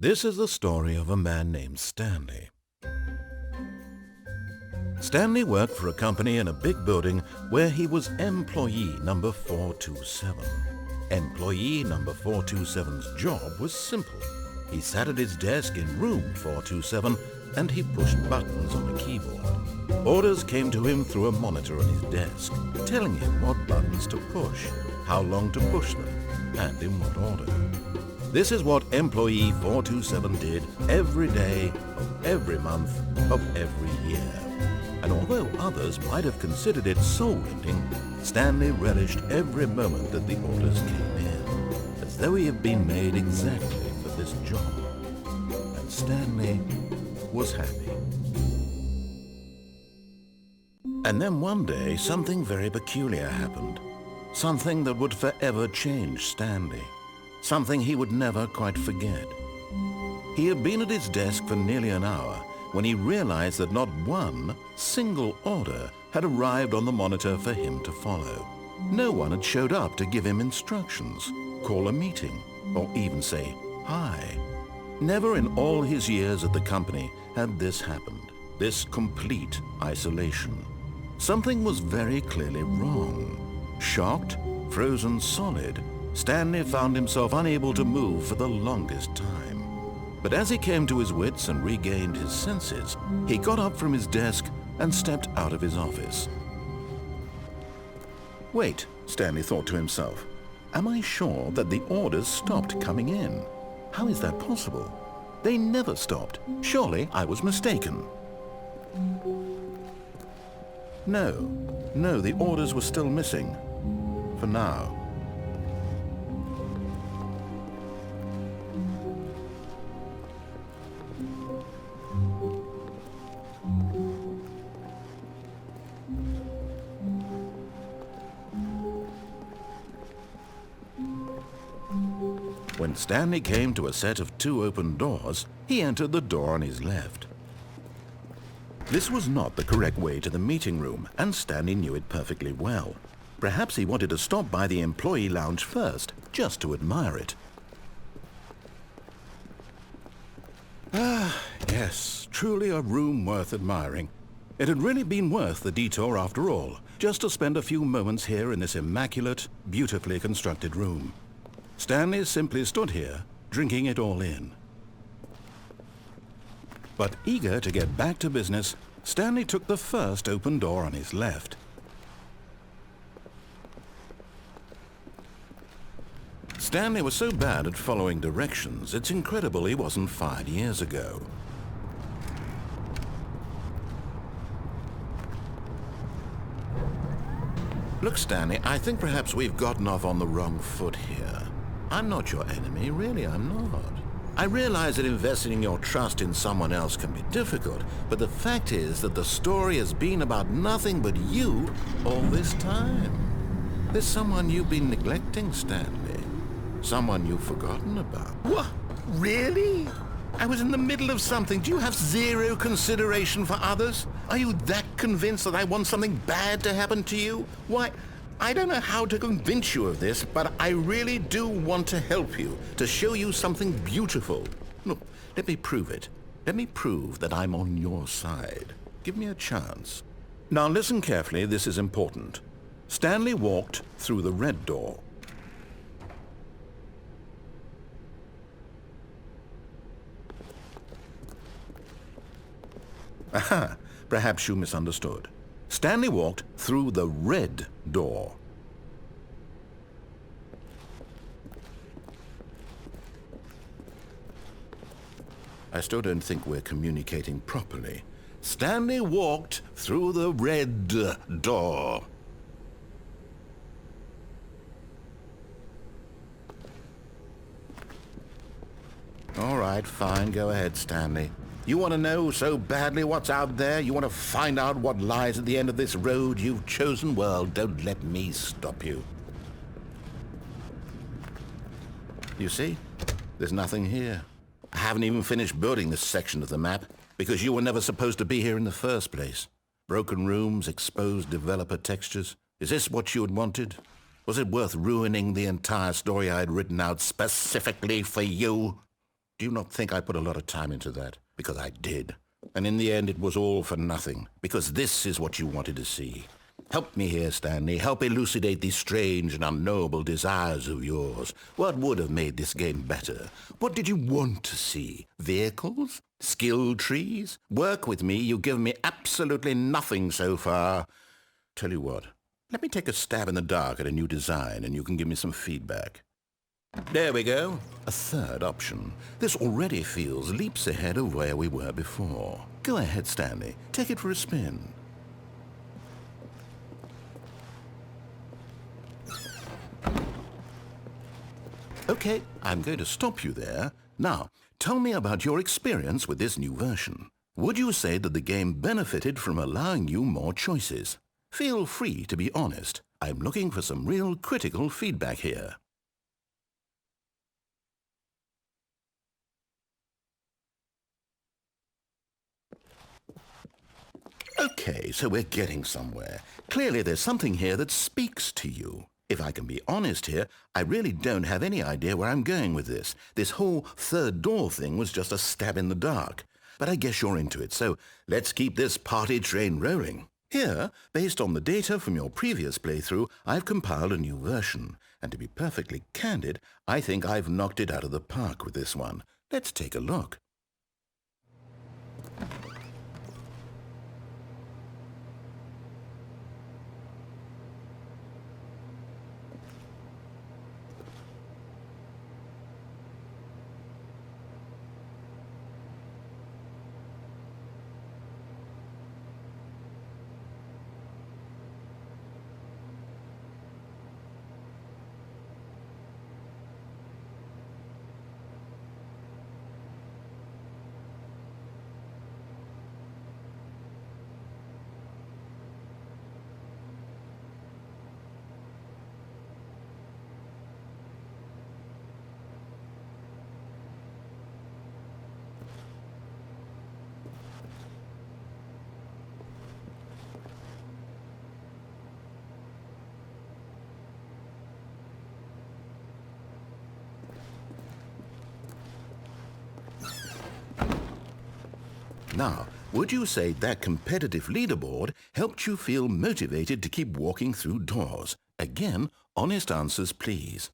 This is the story of a man named Stanley. Stanley worked for a company in a big building where he was employee number 427. Employee number 427's job was simple. He sat at his desk in room 427 and he pushed buttons on a keyboard. Orders came to him through a monitor on his desk, telling him what buttons to push, how long to push them, and in what order. This is what employee 427 did every day of every month of every year. And although others might have considered it soul-rending, Stanley relished every moment that the orders came in, as though he had been made exactly for this job. And Stanley was happy. And then one day, something very peculiar happened. Something that would forever change Stanley. Something he would never quite forget. He had been at his desk for nearly an hour when he realized that not one single order had arrived on the monitor for him to follow. No one had showed up to give him instructions, call a meeting, or even say hi. Never in all his years at the company had this happened, this complete isolation. Something was very clearly wrong. Shocked, frozen solid, Stanley found himself unable to move for the longest time. But as he came to his wits and regained his senses, he got up from his desk and stepped out of his office. Wait, Stanley thought to himself. Am I sure that the orders stopped coming in? How is that possible? They never stopped. Surely I was mistaken. No, the orders were still missing. For now. When Stanley came to a set of 2 open doors, he entered the door on his left. This was not the correct way to the meeting room, and Stanley knew it perfectly well. Perhaps he wanted to stop by the employee lounge first, just to admire it. Yes, truly a room worth admiring. It had really been worth the detour after all, just to spend a few moments here in this immaculate, beautifully constructed room. Stanley simply stood here, drinking it all in. But eager to get back to business, Stanley took the first open door on his left. Stanley was so bad at following directions, it's incredible he wasn't fired years ago. Look, Stanley, I think perhaps we've gotten off on the wrong foot here. I'm not your enemy, really, I'm not. I realize that investing your trust in someone else can be difficult, but the fact is that the story has been about nothing but you all this time. There's someone you've been neglecting, Stanley. Someone you've forgotten about. What? Really? I was in the middle of something. Do you have zero consideration for others? Are you that convinced that I want something bad to happen to you? Why, I don't know how to convince you of this, but I really do want to help you, to show you something beautiful. Look, let me prove it. Let me prove that I'm on your side. Give me a chance. Now listen carefully, this is important. Stanley walked through the red door. Aha, perhaps you misunderstood. Stanley walked through the red door. I still don't think we're communicating properly. Stanley walked through the red door. All right, fine, go ahead, Stanley. You want to know so badly what's out there? You want to find out what lies at the end of this road you've chosen? Well, don't let me stop you. You see? There's nothing here. I haven't even finished building this section of the map because you were never supposed to be here in the first place. Broken rooms, exposed developer textures. Is this what you had wanted? Was it worth ruining the entire story I had written out specifically for you? Do you not think I put a lot of time into that? Because I did. And in the end, it was all for nothing. Because this is what you wanted to see. Help me here, Stanley. Help elucidate these strange and unknowable desires of yours. What would have made this game better? What did you want to see? Vehicles? Skill trees? Work with me. You've given me absolutely nothing so far. Tell you what. Let me take a stab in the dark at a new design and you can give me some feedback. There we go. A third option. This already feels leaps ahead of where we were before. Go ahead, Stanley. Take it for a spin. Okay, I'm going to stop you there. Now, tell me about your experience with this new version. Would you say that the game benefited from allowing you more choices? Feel free to be honest. I'm looking for some real critical feedback here. Okay, so we're getting somewhere. Clearly there's something here that speaks to you. If I can be honest here, I really don't have any idea where I'm going with this. This whole third door thing was just a stab in the dark. But I guess you're into it, so let's keep this party train rolling. Here, based on the data from your previous playthrough, I've compiled a new version. And to be perfectly candid, I think I've knocked it out of the park with this one. Let's take a look. Now, would you say that competitive leaderboard helped you feel motivated to keep walking through doors? Again, honest answers, please.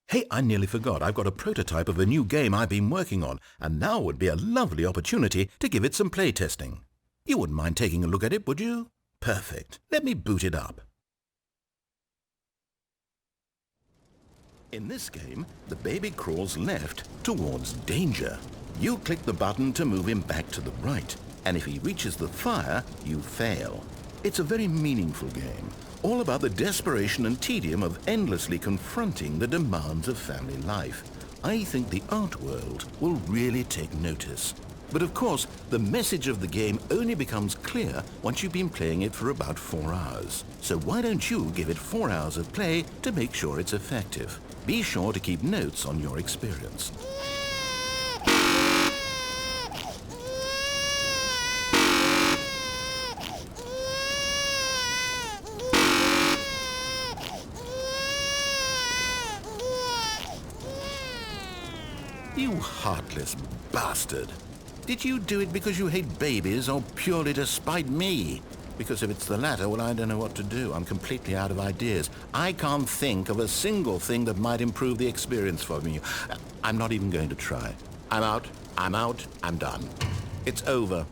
Hey, I nearly forgot. I've got a prototype of a new game I've been working on, and now would be a lovely opportunity to give it some playtesting. You wouldn't mind taking a look at it, would you? Perfect. Let me boot it up. In this game, the baby crawls left towards danger. You click the button to move him back to the right, and if he reaches the fire, you fail. It's a very meaningful game, all about the desperation and tedium of endlessly confronting the demands of family life. I think the art world will really take notice. But of course, the message of the game only becomes clear once you've been playing it for about 4 hours. So why don't you give it 4 hours of play to make sure it's effective? Be sure to keep notes on your experience. You heartless bastard. Did you do it because you hate babies or purely to spite me? Because if it's the latter, well, I don't know what to do. I'm completely out of ideas. I can't think of a single thing that might improve the experience for me. I'm not even going to try. I'm out, I'm done. It's over.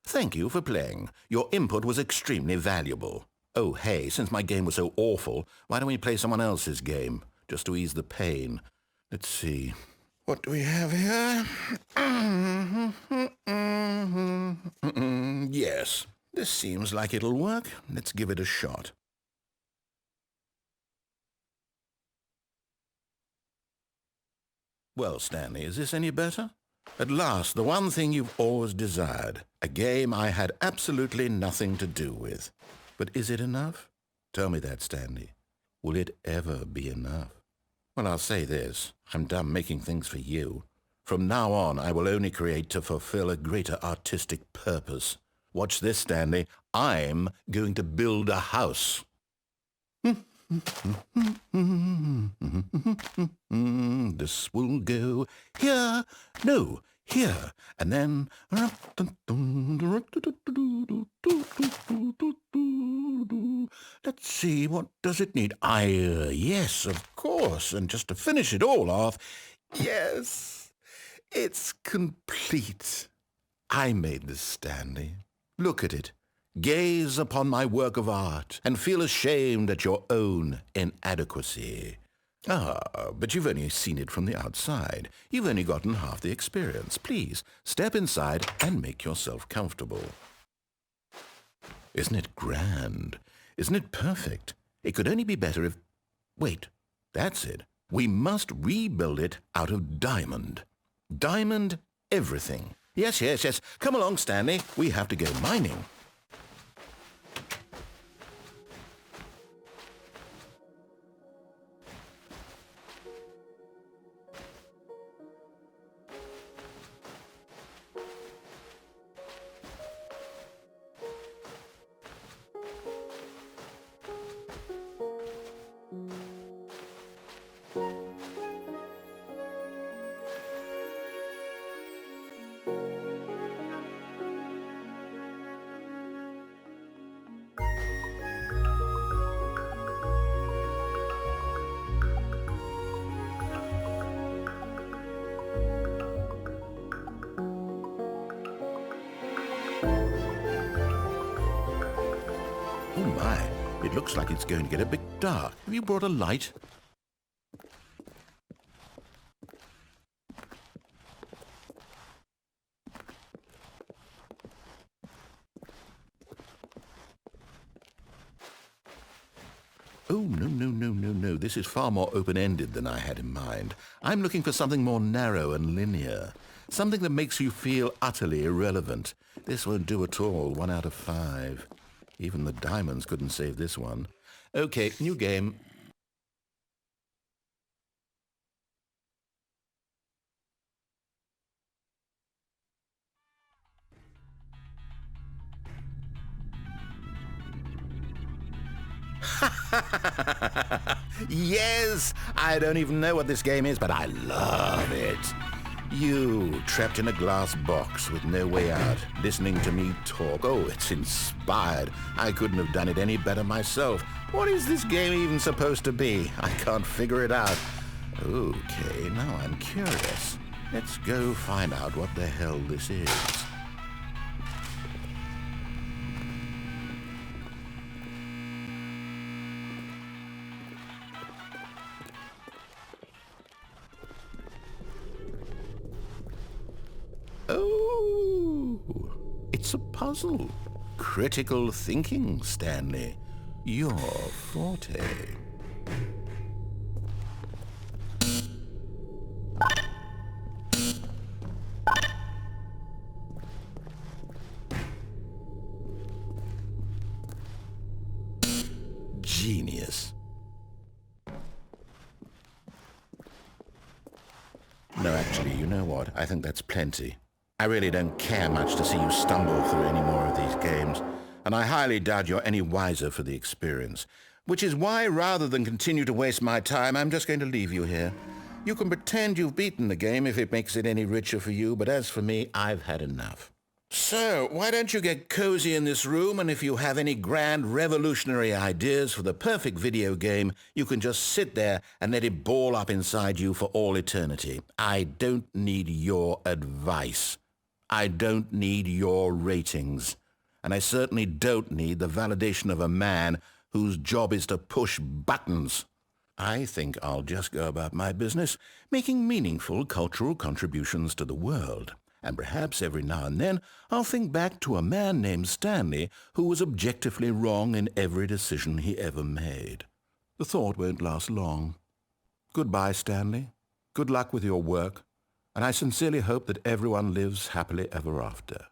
Thank you for playing. Your input was extremely valuable. Oh, hey, since my game was so awful, why don't we play someone else's game, just to ease the pain? Let's see. What do we have here? Yes. This seems like it'll work. Let's give it a shot. Well, Stanley, is this any better? At last, the one thing you've always desired. A game I had absolutely nothing to do with. But is it enough? Tell me that, Stanley. Will it ever be enough? Well, I'll say this. I'm done making things for you. From now on, I will only create to fulfill a greater artistic purpose. Watch this, Stanley. I'm going to build a house. This will go here, no, here, and then... Let's see, what does it need? Yes, of course, and just to finish it all off, yes, it's complete. I made this, Stanley. Look at it. Gaze upon my work of art and feel ashamed at your own inadequacy. Ah, but you've only seen it from the outside. You've only gotten half the experience. Please, step inside and make yourself comfortable. Isn't it grand? Isn't it perfect? It could only be better if... Wait, that's it. We must rebuild it out of diamond. Diamond everything. Yes, yes, yes. Come along, Stanley. We have to go mining. Oh my, it looks like it's going to get a bit dark. Have you brought a light? Oh, no. This is far more open-ended than I had in mind. I'm looking for something more narrow and linear. Something that makes you feel utterly irrelevant. This won't do at all. 1 out of 5. Even the diamonds couldn't save this one. Okay, new game. Yes! I don't even know what this game is, but I love it. You, trapped in a glass box with no way out, listening to me talk. Oh, it's inspired. I couldn't have done it any better myself. What is this game even supposed to be? I can't figure it out. Okay, now I'm curious. Let's go find out what the hell this is. Oh, it's a puzzle. Critical thinking, Stanley. Your forte. Genius. No, actually, you know what? I think that's plenty. I really don't care much to see you stumble through any more of these games, and I highly doubt you're any wiser for the experience, which is why, rather than continue to waste my time, I'm just going to leave you here. You can pretend you've beaten the game if it makes it any richer for you, but as for me, I've had enough. So, why don't you get cozy in this room, and if you have any grand revolutionary ideas for the perfect video game, you can just sit there and let it ball up inside you for all eternity. I don't need your advice. I don't need your ratings. And I certainly don't need the validation of a man whose job is to push buttons. I think I'll just go about my business, making meaningful cultural contributions to the world. And perhaps every now and then I'll think back to a man named Stanley who was objectively wrong in every decision he ever made. The thought won't last long. Goodbye, Stanley. Good luck with your work, and I sincerely hope that everyone lives happily ever after.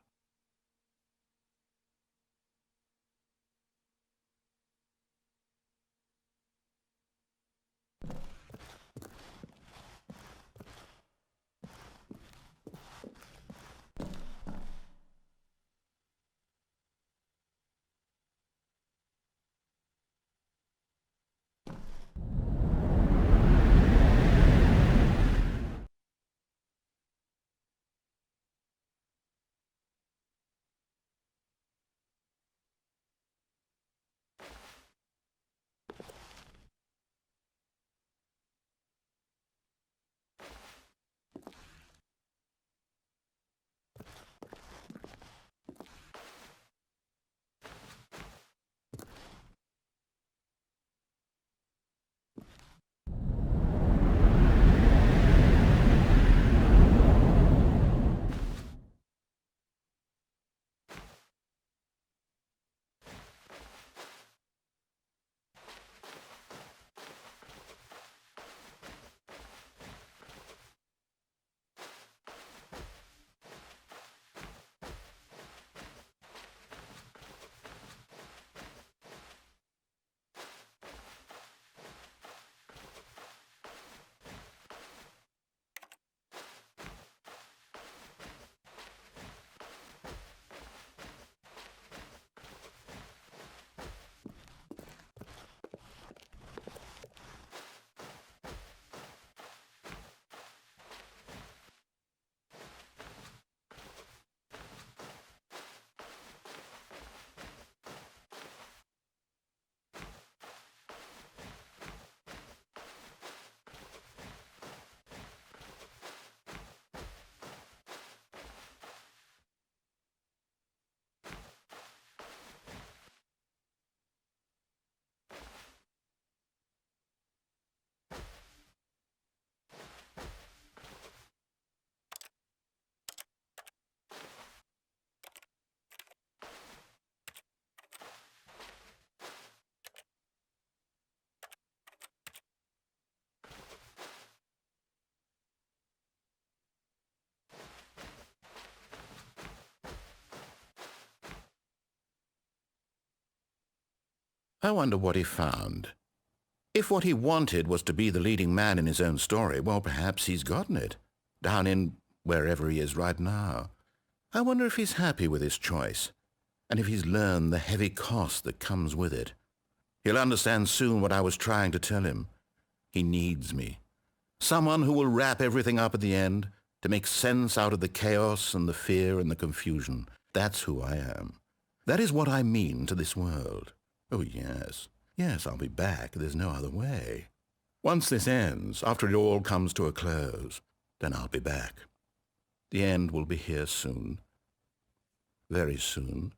I wonder what he found. If what he wanted was to be the leading man in his own story, well, perhaps he's gotten it, down in wherever he is right now. I wonder if he's happy with his choice, and if he's learned the heavy cost that comes with it. He'll understand soon what I was trying to tell him. He needs me. Someone who will wrap everything up at the end, to make sense out of the chaos and the fear and the confusion. That's who I am. That is what I mean to this world. Oh, yes. Yes, I'll be back. There's no other way. Once this ends, after it all comes to a close, then I'll be back. The end will be here soon. Very soon.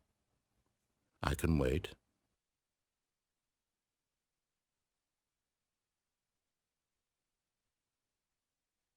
I can wait.